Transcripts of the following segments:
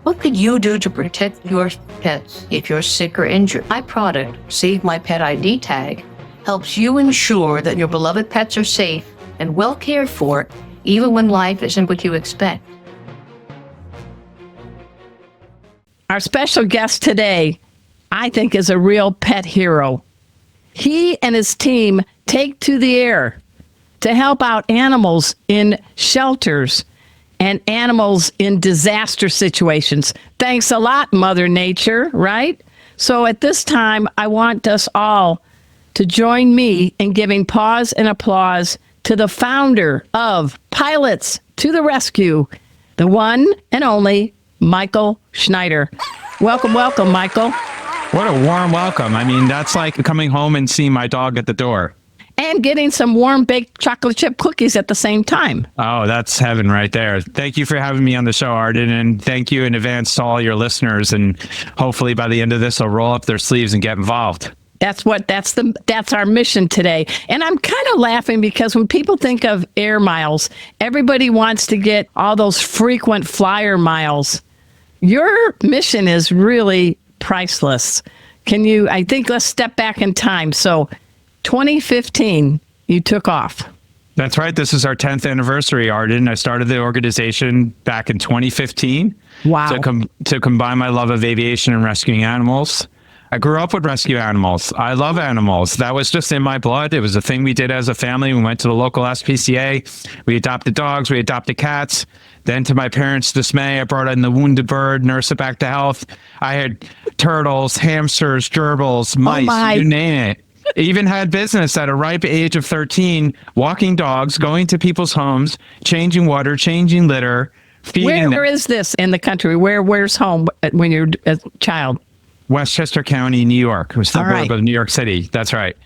What could you do to protect your pets if you're sick or injured? My product, Save My Pet ID tag, helps you ensure that your beloved pets are safe and well cared for, even when life isn't what you expect. Our special guest today, I think, is a real pet hero. He and his team take to the air to help out animals in shelters and animals in disaster situations. Thanks a lot, Mother Nature, right? So at this time, I want us all to join me in giving pause and applause to the founder of Pilots to the Rescue, the one and only Michael Schneider. Welcome, welcome, Michael. What a warm welcome. I mean, that's like coming home and seeing my dog at the door. And getting some warm baked chocolate chip cookies at the same time. Oh, that's heaven right there. Thank you for having me on the show, Arden, and thank you in advance to all your listeners. And hopefully by the end of this, they'll roll up their sleeves and get involved. That's our mission today. And I'm kind of laughing because when people think of air miles, everybody wants to get all those frequent flyer miles. Your mission is really priceless. Let's step back in time. So 2015, you took off. That's right. This is our 10th anniversary, Arden. I started the organization back in 2015. Wow. To combine my love of aviation and rescuing animals. I grew up with rescue animals. I love animals. That was just in my blood. It was a thing we did as a family. We went to the local SPCA. We adopted dogs. We adopted cats. Then, to my parents' dismay, I brought in the wounded bird, nursed it back to health. I had turtles, hamsters, gerbils, mice, you name it. Even had business at a ripe age of 13, walking dogs, going to people's homes, changing water, changing litter, feeding them. Where is this in the country? Where's home when you're a child? Westchester County, New York. It was the suburb of New York City. That's right.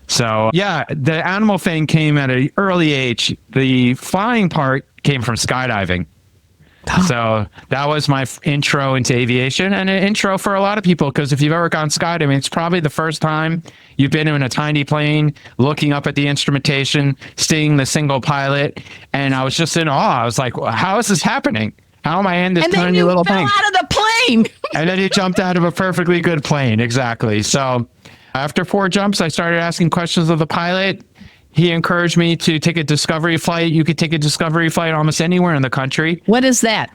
So, yeah, the animal thing came at an early age. The flying part came from skydiving. So that was my intro into aviation, and an intro for a lot of people, because if you've ever gone skydiving, it's probably the first time you've been in a tiny plane, looking up at the instrumentation, seeing the single pilot, and I was just in awe. I was like, how is this happening? How am I in this tiny little thing? And then you fell out of the plane. And then you jumped out of a perfectly good plane. Exactly. So after 4 jumps, I started asking questions of the pilot. He encouraged me to take a discovery flight. You could take a discovery flight almost anywhere in the country. What is that?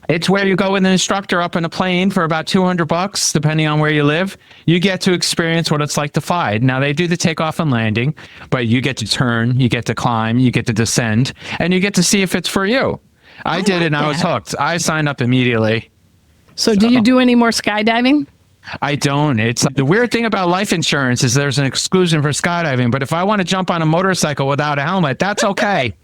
It's where you go with an instructor up in a plane for about $200, depending on where you live. You get to experience what it's like to fly. Now, they do the takeoff and landing, but you get to turn, you get to climb, you get to descend, and you get to see if it's for you. I did it, and I was hooked. I signed up immediately. So do you do any more skydiving? I don't. It's the weird thing about life insurance is there's an exclusion for skydiving, but if I want to jump on a motorcycle without a helmet, that's okay.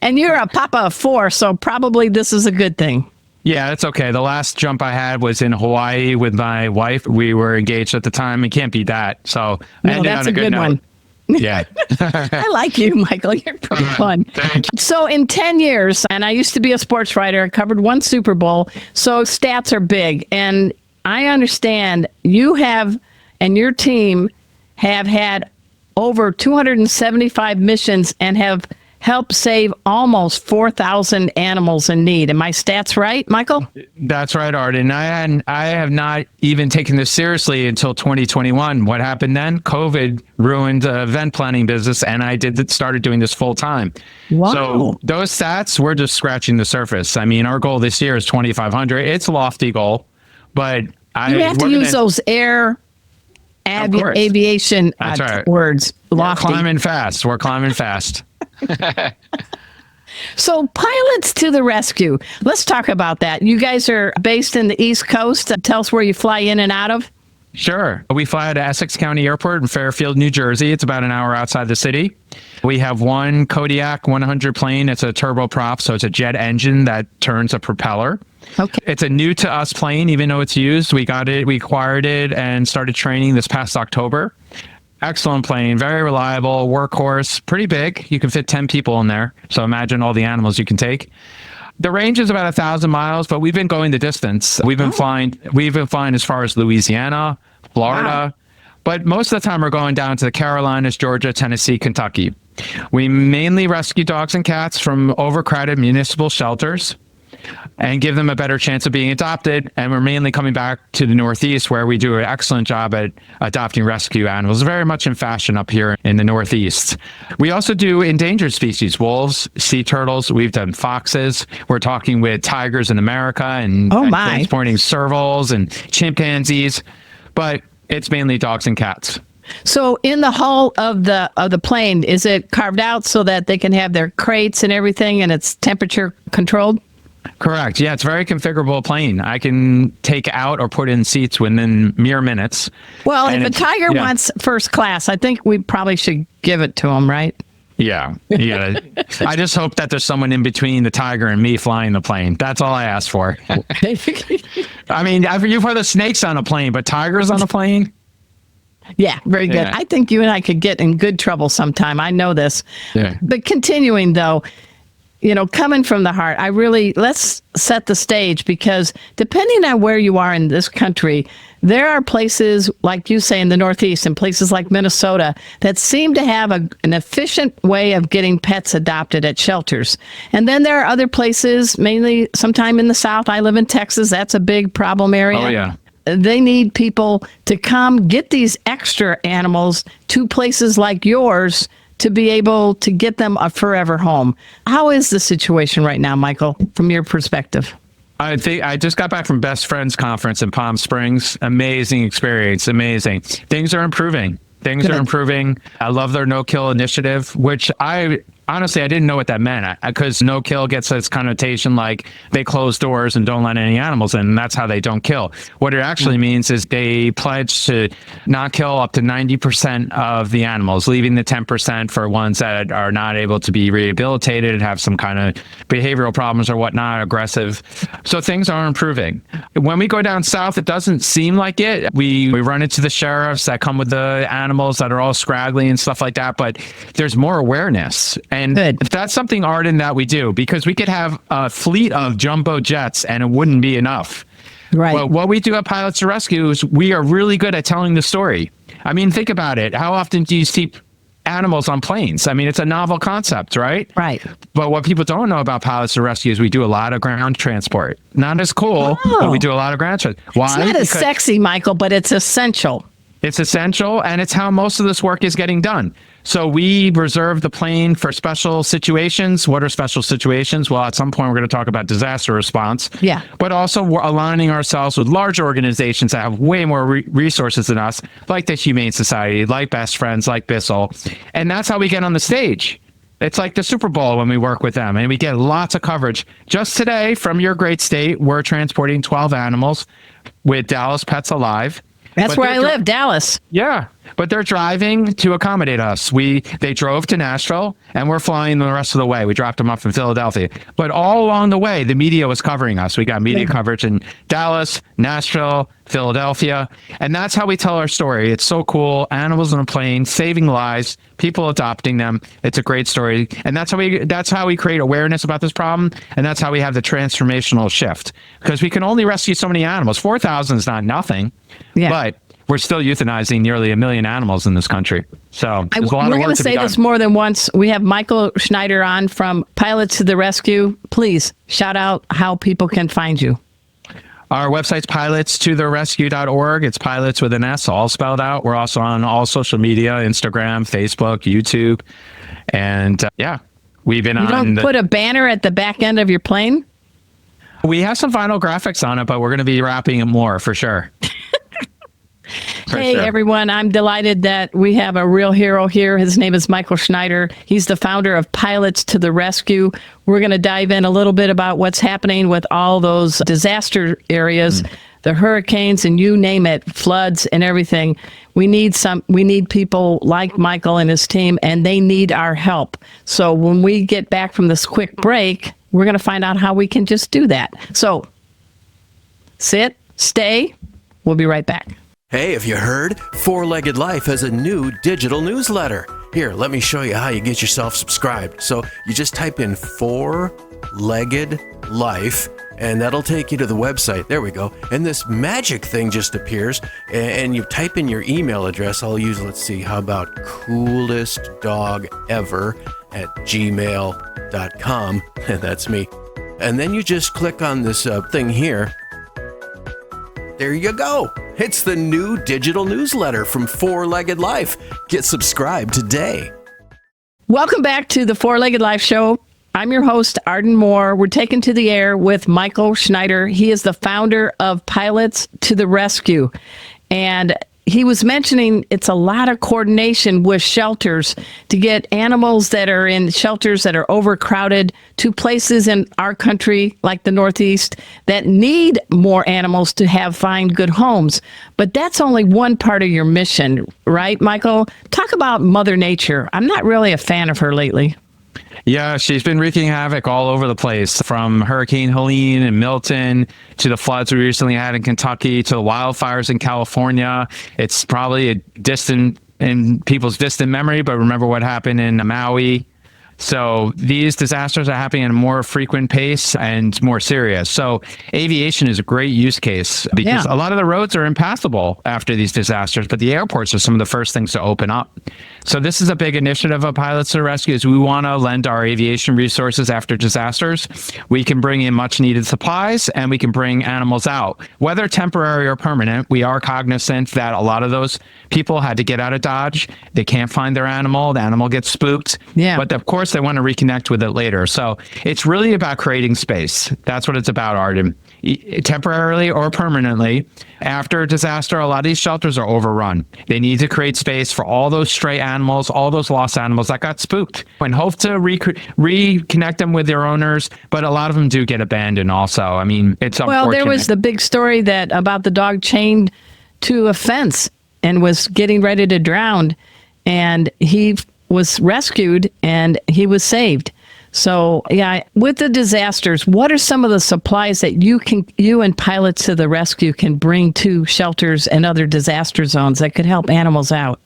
And you're a papa of 4, so probably this is a good thing. Yeah, that's okay. The last jump I had was in Hawaii with my wife. We were engaged at the time. It can't beat that. So I ended that's on a good one. Yeah. I like you, Michael. You're pretty fun. Thank you. So in 10 years, and I used to be a sports writer, I covered 1 Super Bowl, so stats are big. And I understand you have, and your team have had over 275 missions and have helped save almost 4,000 animals in need. Am my stats right, Michael? That's right, Arden. I have not even taken this seriously until 2021. What happened then? COVID ruined the event planning business, and I started doing this full time. Wow. So those stats, we're just scratching the surface. I mean, our goal this year is 2,500. It's a lofty goal, but you have to use those aviation words. Lofty. We're climbing fast. So Pilots to the Rescue. Let's talk about that. You guys are based in the East Coast. Tell us where you fly in and out of. Sure. We fly out of Essex County Airport in Fairfield, New Jersey. It's about an hour outside the city. We have one Kodiak 100 plane. It's a turboprop, so it's a jet engine that turns a propeller. Okay. It's a new to us plane, even though it's used. We acquired it and started training this past October. Excellent plane, very reliable, workhorse, pretty big. You can fit 10 people in there. So imagine all the animals you can take. The range is about 1,000 miles, but we've been going the distance. We've been flying as far as Louisiana, Florida, Wow. But most of the time we're going down to the Carolinas, Georgia, Tennessee, Kentucky. We mainly rescue dogs and cats from overcrowded municipal shelters. and give them a better chance of being adopted. And we're mainly coming back to the Northeast, where we do an excellent job at adopting rescue animals, very much in fashion up here in the Northeast. We also do endangered species, wolves, sea turtles. We've done foxes. We're talking with tigers in America and transporting servals and chimpanzees, but it's mainly dogs and cats. So in the hull of the plane, is it carved out so that they can have their crates and everything and it's temperature controlled? Correct. Yeah, it's a very configurable plane. I can take out or put in seats within mere minutes. Well, if a tiger wants first class, I think we probably should give it to him, right? Yeah. I just hope that there's someone in between the tiger and me flying the plane. That's all I ask for. I mean, you've heard of snakes on a plane, but tigers on a plane? Yeah, very good. Yeah. I think you and I could get in good trouble sometime. I know this. Yeah. But continuing, though, coming from the heart, let's set the stage, because depending on where you are in this country, there are places, like you say, in the Northeast and places like Minnesota that seem to have an efficient way of getting pets adopted at shelters. And then there are other places, mainly sometime in the South. I live in Texas. That's a big problem area. Oh, yeah. They need people to come get these extra animals to places like yours to be able to get them a forever home. How is the situation right now, Michael, from your perspective? I think I just got back from Best Friends Conference in Palm Springs. Amazing experience. Amazing. Things are improving. I love their no-kill initiative, which honestly, I didn't know what that meant, because no-kill gets this connotation like they close doors and don't let any animals in, and that's how they don't kill. What it actually means is they pledge to not kill up to 90% of the animals, leaving the 10% for ones that are not able to be rehabilitated, have some kind of behavioral problems or whatnot, aggressive. So things are improving. When we go down south, it doesn't seem like it. We run into the sheriffs that come with the animals that are all scraggly and stuff like that, but there's more awareness. And that's something, Arden, that we do, because we could have a fleet of jumbo jets and it wouldn't be enough. Right. Well, what we do at Pilots to Rescue is we are really good at telling the story. I mean, think about it. How often do you see animals on planes? I mean, it's a novel concept, right? Right. But what people don't know about Pilots to Rescue is we do a lot of ground transport. Not as cool, but we do a lot of ground transport. Why? It's not as sexy, Michael, but it's essential. It's essential, and it's how most of this work is getting done. So we reserve the plane for special situations. What are special situations? Well, at some point, we're going to talk about disaster response. Yeah. But also, we're aligning ourselves with large organizations that have way more resources than us, like the Humane Society, like Best Friends, like Bissell. And that's how we get on the stage. It's like the Super Bowl when we work with them, and we get lots of coverage. Just today, from your great state, we're transporting 12 animals with Dallas Pets Alive. That's where I live, Dallas. Yeah, but they're driving to accommodate us. They drove to Nashville, and we're flying the rest of the way. We dropped them off in Philadelphia. But all along the way, the media was covering us. We got media coverage in Dallas, Nashville, Philadelphia, and that's how we tell our story. It's so cool. Animals on a plane, saving lives, people adopting them. It's a great story, and that's how we create awareness about this problem, and that's how we have the transformational shift. Because we can only rescue so many animals. 4,000 is not nothing, but we're still euthanizing nearly 1 million animals in this country. So there's a lot of work to be done. We're going to say this more than once. We have Michael Schneider on from Pilots to the Rescue. Please shout out how people can find you. Our website's pilotstotherescue.org. It's pilots with an S, all spelled out. We're also on all social media, Instagram, Facebook, YouTube. And we've been on. You don't put a banner at the back end of your plane? We have some vinyl graphics on it, but we're going to be wrapping it more for sure. Hey, everyone. I'm delighted that we have a real hero here. His name is Michael Schneider. He's the founder of Pilots to the Rescue. We're going to dive in a little bit about what's happening with all those disaster areas, the hurricanes, and you name it, floods and everything. We need people like Michael and his team, and they need our help. So when we get back from this quick break, we're going to find out how we can just do that. So sit, stay. We'll be right back. Hey, have you heard? Four-Legged Life has a new digital newsletter. Here, let me show you how you get yourself subscribed. So you just type in Four-Legged Life, and that'll take you to the website. There we go. And this magic thing just appears, and you type in your email address. I'll use, let's see, how about coolestdogever@gmail.com. That's me. And then you just click on this thing here. There you go. It's the new digital newsletter from Four-Legged Life. Get subscribed today. Welcome back to the Four-Legged Life Show. I'm your host, Arden Moore. We're taken to the air with Michael Schneider. He is the founder of Pilots to the Rescue. And he was mentioning it's a lot of coordination with shelters to get animals that are in shelters that are overcrowded to places in our country, like the Northeast, that need more animals to find good homes. But that's only one part of your mission, right, Michael? Talk about Mother Nature. I'm not really a fan of her lately. Yeah, she's been wreaking havoc all over the place, from Hurricane Helene and Milton to the floods we recently had in Kentucky to the wildfires in California. It's probably in people's distant memory, but remember what happened in Maui. So these disasters are happening at a more frequent pace and more serious. So aviation is a great use case because a lot of the roads are impassable after these disasters, but the airports are some of the first things to open up. So this is a big initiative of Pilots to the Rescue, is we want to lend our aviation resources after disasters. We can bring in much needed supplies and we can bring animals out, whether temporary or permanent. We are cognizant that a lot of those people had to get out of Dodge. They can't find their animal. The animal gets spooked. Yeah. But of course, they want to reconnect with it later. So it's really about creating space. That's what it's about, Arden. Temporarily or permanently, after a disaster, a lot of these shelters are overrun. They need to create space for all those stray animals, all those lost animals that got spooked, and hope to reconnect them with their owners. But a lot of them do get abandoned also. I mean, it's unfortunate. Well, there was the big story about the dog chained to a fence and was getting ready to drown, and he was rescued and he was saved. So, yeah, with the disasters, what are some of the supplies that you and Pilots to the Rescue can bring to shelters and other disaster zones that could help animals out?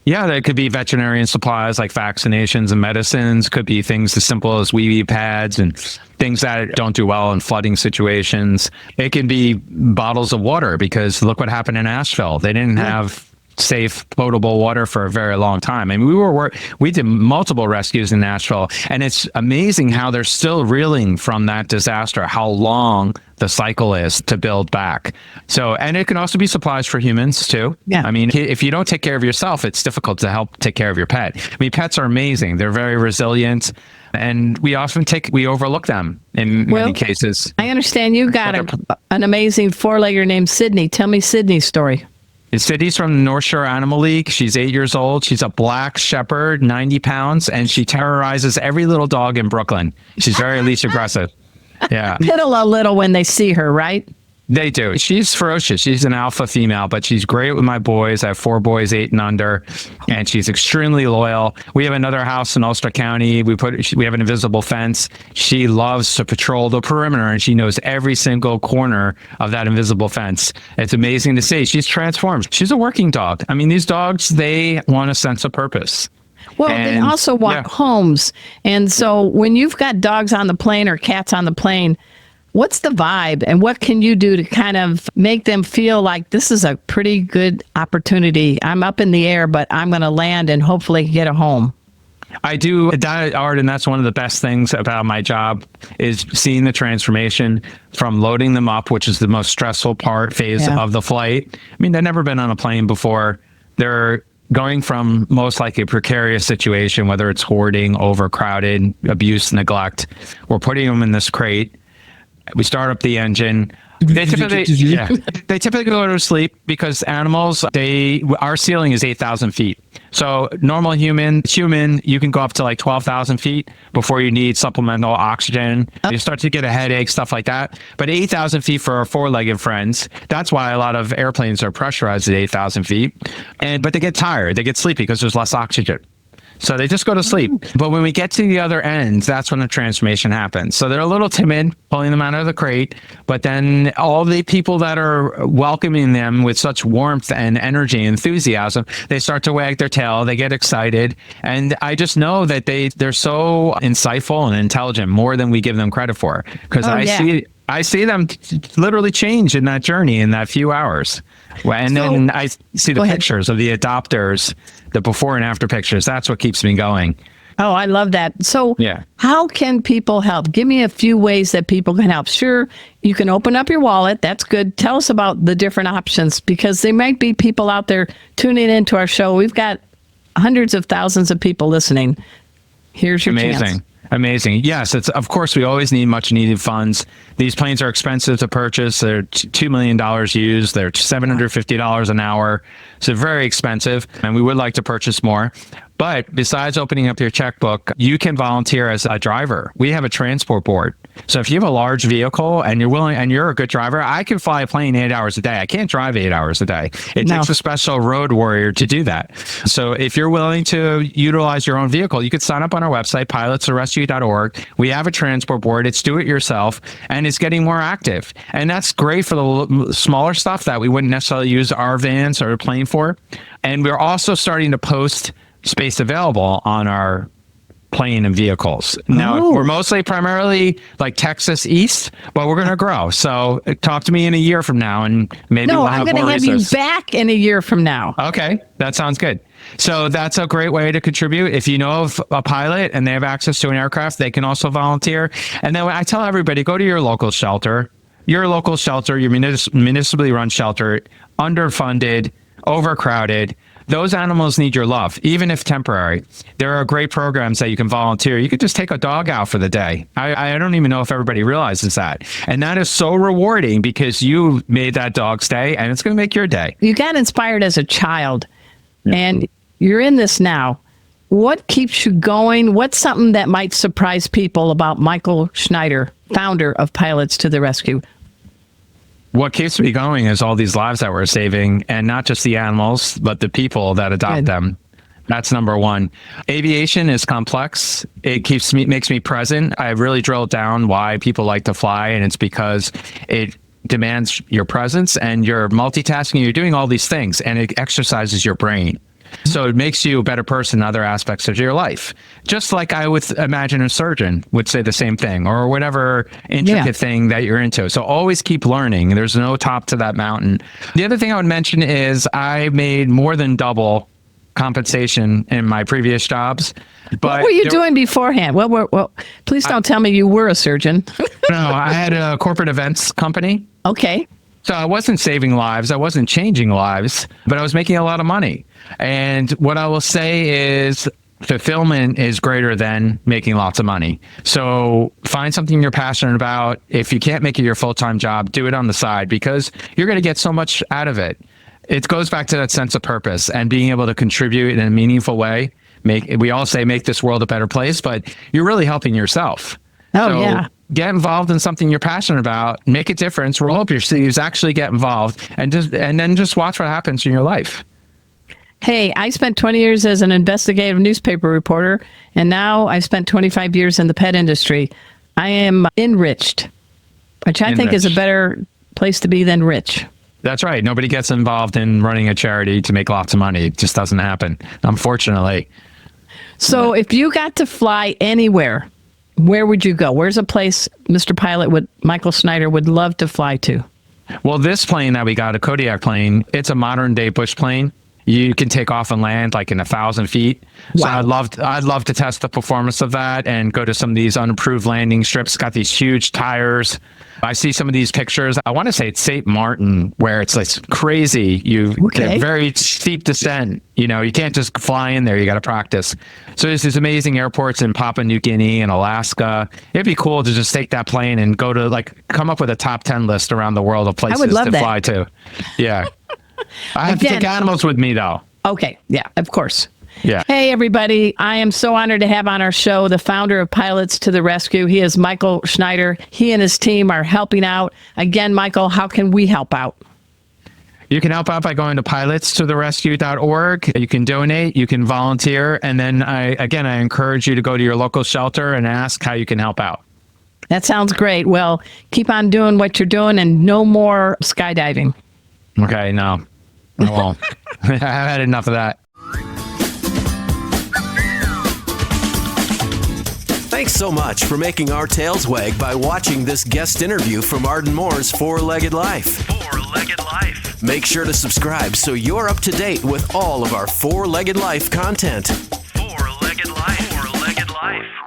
Yeah, there could be veterinarian supplies like vaccinations and medicines. Could be things as simple as wee pads and things that don't do well in flooding situations. It can be bottles of water, because look what happened in Asheville. They didn't have safe potable water for a very long time. I mean, we did multiple rescues in Nashville, and it's amazing how they're still reeling from that disaster, how long the cycle is to build back. So, and it can also be supplies for humans too. Yeah. I mean, if you don't take care of yourself, it's difficult to help take care of your pet. I mean, pets are amazing. They're very resilient, and we often overlook them in many cases. I understand you got an amazing four-legger named Sydney. Tell me Sydney's story. Sydney's from the North Shore Animal League. She's 8 years old. She's a black shepherd, 90 pounds, and she terrorizes every little dog in Brooklyn. She's very leash aggressive. Yeah. Piddle a little when they see her, right? They do. She's ferocious. She's an alpha female, but she's great with my boys. I have 4 boys, 8 and under, and she's extremely loyal. We have another house in Ulster County. We have an invisible fence. She loves to patrol the perimeter, and she knows every single corner of that invisible fence. It's amazing to see. She's transformed. She's a working dog. I mean, these dogs, they want a sense of purpose. Well, they also want homes. And so when you've got dogs on the plane or cats on the plane, what's the vibe, and what can you do to kind of make them feel like this is a pretty good opportunity? I'm up in the air, but I'm going to land and hopefully get a home. I do that, Art, and that's one of the best things about my job is seeing the transformation from loading them up, which is the most stressful phase of the flight. I mean, they've never been on a plane before. They're going from most likely a precarious situation, whether it's hoarding, overcrowded, abuse, neglect. We're putting them in this crate. We start up the engine. They typically go to sleep because animals, our ceiling is 8,000 feet. So normal human, you can go up to like 12,000 feet before you need supplemental oxygen. You start to get a headache, stuff like that. But 8,000 feet for our four-legged friends, that's why a lot of airplanes are pressurized at 8,000 feet. But they get tired, they get sleepy because there's less oxygen. So they just go to sleep. But when we get to the other end, that's when the transformation happens. So they're a little timid, pulling them out of the crate. But then all the people that are welcoming them with such warmth and energy and enthusiasm, they start to wag their tail. They get excited. And I just know that they're so insightful and intelligent, more than we give them credit for. Because I see them literally change in that journey in that few hours. And then I see the pictures of the adopters, the before and after pictures. That's what keeps me going. Oh, I love that. So Yeah. how can people help? Give me a few ways that people can help. Sure, you can open up your wallet. That's good. Tell us about the different options, because there might be people out there tuning into our show. We've got hundreds of thousands of people listening. Here's your chance. Amazing. Yes, it's of course we always need much needed funds. These planes are expensive to purchase. They're $2 million used. They're $750 an hour. So very expensive, and we would like to purchase more. But besides opening up your checkbook, you can volunteer as a driver. We have a transport board. So if you have a large vehicle and you're willing and you're a good driver, I can fly a plane 8 hours a day. I can't drive 8 hours a day. It takes a special road warrior to do that. So if you're willing to utilize your own vehicle, you could sign up on our website, pilotstorescue.org. We have a transport board. It's do it yourself, and it's getting more active. And that's great for the smaller stuff that we wouldn't necessarily use our vans or a plane for. And we're also starting to post space available on our plane and vehicles. Now, we're mostly primarily like Texas East, but we're going to grow. So talk to me in a year from now, and maybe we'll have more I'm going to have resources. you back in a year from now. Okay, that sounds good. So that's a great way to contribute. If you know of a pilot and they have access to an aircraft, they can also volunteer. And then I tell everybody, go to your local shelter. Your local shelter, your municipally run shelter, underfunded, overcrowded. Those animals need your love, even if temporary. There are great programs that you can volunteer. You could just take a dog out for the day. I don't even know if everybody realizes that. And that is so rewarding because you made that dog stay, and it's going to make your day. You got inspired as a child, and you're in this now. What keeps you going? What's something that might surprise people about Michael Schneider, founder of Pilots to the Rescue? What keeps me going is all these lives that we're saving, and not just the animals, but the people that adopt them. That's number one. Aviation is complex. It makes me present. I really drilled down why people like to fly, and it's because it demands your presence and you're multitasking. You're doing all these things, and it exercises your brain. So it makes you a better person in other aspects of your life. Just like I would imagine a surgeon would say the same thing, or whatever intricate thing that you're into. So always keep learning. There's no top to that mountain. The other thing I would mention is I made more than double compensation in my previous jobs. But what were you doing beforehand? Well, please don't tell me you were a surgeon. No, I had a corporate events company. Okay. So I wasn't saving lives, I wasn't changing lives, but I was making a lot of money. And what I will say is fulfillment is greater than making lots of money. So find something you're passionate about. If you can't make it your full-time job, do it on the side, because you're going to get so much out of it. It goes back to that sense of purpose and being able to contribute in a meaningful way. We all say make this world a better place, but you're really helping yourself. Get involved in something you're passionate about, make a difference, roll up your sleeves, actually get involved, and then just watch what happens in your life. Hey, I spent 20 years as an investigative newspaper reporter, and now I've spent 25 years in the pet industry. I am enriched, which I think is a better place to be than rich. That's right. Nobody gets involved in running a charity to make lots of money. It just doesn't happen, unfortunately. So if you got to fly anywhere, where would you go? Where's a place Michael Schneider would love to fly to? Well, this plane that we got, a Kodiak plane, it's a modern day bush plane. You can take off and land like in 1,000 feet. Wow. So I'd love to test the performance of that and go to some of these unapproved landing strips. It's got these huge tires. I see some of these pictures. I want to say it's St. Martin, where it's like crazy. You get very steep descent. You can't just fly in there. You got to practice. So there's these amazing airports in Papua New Guinea and Alaska. It'd be cool to just take that plane and go to come up with a top 10 list around the world of places to fly to. Yeah. I have to take animals with me, though. Okay. Yeah, of course. Yeah. Hey, everybody. I am so honored to have on our show the founder of Pilots to the Rescue. He is Michael Schneider. He and his team are helping out. Again, Michael, how can we help out? You can help out by going to pilotstotherescue.org. You can donate, you can volunteer, and then I encourage you to go to your local shelter and ask how you can help out. That sounds great. Well, keep on doing what you're doing, and no more skydiving. Okay, no. I won't. I've had enough of that. Thanks so much for making our tails wag by watching this guest interview from Arden Moore's Four-Legged Life. Four-Legged Life. Make sure to subscribe so you're up to date with all of our Four-Legged Life content. Four-Legged Life. Four-Legged Life.